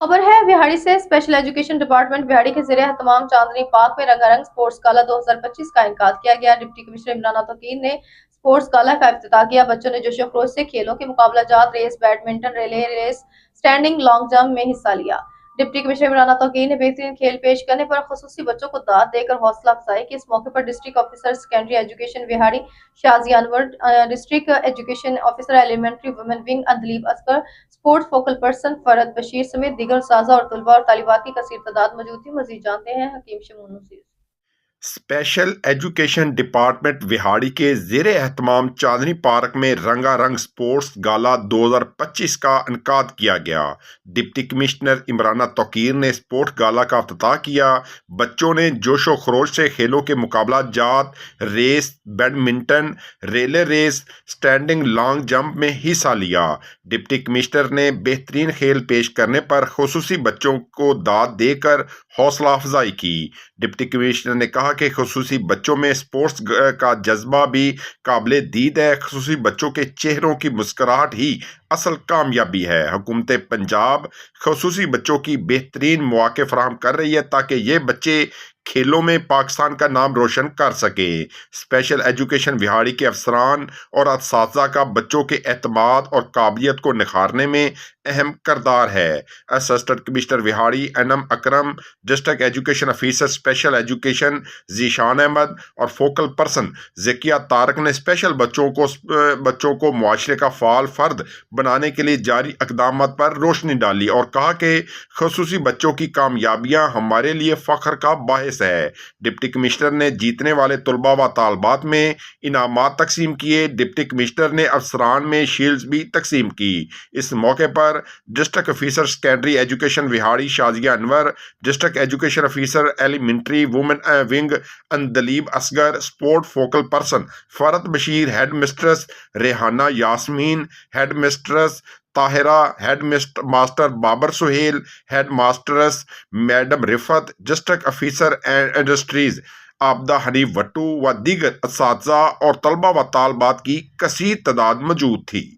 खबर है बिहाड़ी से। स्पेशल एजुकेशन डिपार्टमेंट बिहाड़ी के ज़रिए एहतमाम चांदनी पार्क में रंगारंग स्पोर्ट्स गाला 2025 का इनकाद किया गया। डिप्टी कमिश्नर इमरान तौकीर ने स्पोर्ट्स गाला का इफ्तिताह किया। बच्चों ने जोशो खरोश से खेलों के मुकाबला जात, race, badminton, relay race, standing long jump में हिस्सा लिया। डिप्टी कमिश्नर इमरान तौकीर ने बेहतरीन खेल पेश करने पर खुसूसी बच्चों को दाद देकर हौसला अफजाई की। इस मौके पर डिस्ट्रिक्ट ऑफिसर सेकेंडरी एजुकेशन बिहाड़ी Shazia Anwar, district education officer elementary women wing Andleeb Asghar, sports focal person Farad Bashir समेत दीगर साजा और तलबा और तालिबात की कसीर तादाद मौजूद थी। मजीद जानते हैं Hakim Shamoon Naseer. Special education department Vehari के ज़ेरे एहतमाम चांदनी पार्क में रंगारंग स्पोर्ट्स गाला 2025 का इनकाद किया गया। डिप्टी कमिश्नर इमरान तौकीर ने स्पोर्ट्स गाला का इफ्तिताह किया। बच्चों ने जोशो खरोश से खेलों के मुकाबला जात, रेस, बैडमिंटन, रेले रेस, स्टैंडिंग लॉन्ग जंप में हिस्सा लिया। डिप्टी कमिश्नर ने बेहतरीन खेल पेश करने पर खुसूसी बच्चों को दाद देकर हौसला अफजाई की। डिप्टी कमिश्नर ने कहा कि खुसूसी बच्चों में स्पोर्ट्स का जज्बा भी काबिल दीद है। खुसूसी बच्चों के चेहरों की मुस्कुराहट ही असल कामयाबी है। हुकूमत पंजाब खुसूसी बच्चों की बेहतरीन मौके फराहम कर रही है ताकि ये बच्चे खेलों में पाकिस्तान का नाम रोशन कर सके। स्पेशल एजुकेशन बिहाड़ी के अफसरान और असातिज़ा का बच्चों के एतमाद और काबिलियत को निखारने में अहम किरदार है। असिस्टेंट कमिश्नर बिहाड़ी N M Akram, district education officer special education Zeeshan Ahmed और फोकल पर्सन ज़किया तारक ने स्पेशल बच्चों को मुआशरे का फाल फर्द बनाने के लिए जारी इक़दाम पर रोशनी डाली और कहा कि खुसूसी बच्चों की कामयाबियाँ हमारे लिए फ़ख्र का बायस है। डिप्टी कमिश्नर ने जीतने वाले तलबा व तालबात में इनामात तकसीम किए। डिप्टी कमिश्नर ने अफसरान में शील्ड्स भी तकसीम की। इस मौके पर डिस्ट्रिक्ट ऑफिसर सेकेंडरी एजुकेशन बिहाड़ी Shazia Anwar, district education officer elementary women wing Andleeb Asghar, sport focal person Farad Bashir, headmistress Rehana Yasmin, headmistress Tahira, headmaster Babar Sohail, headmasters madam Riffat, district officer industries Abida Hanif Wattoo व दीगर असातिज़ा और तलबा व तालबात की कसीर तादाद मौजूद थी।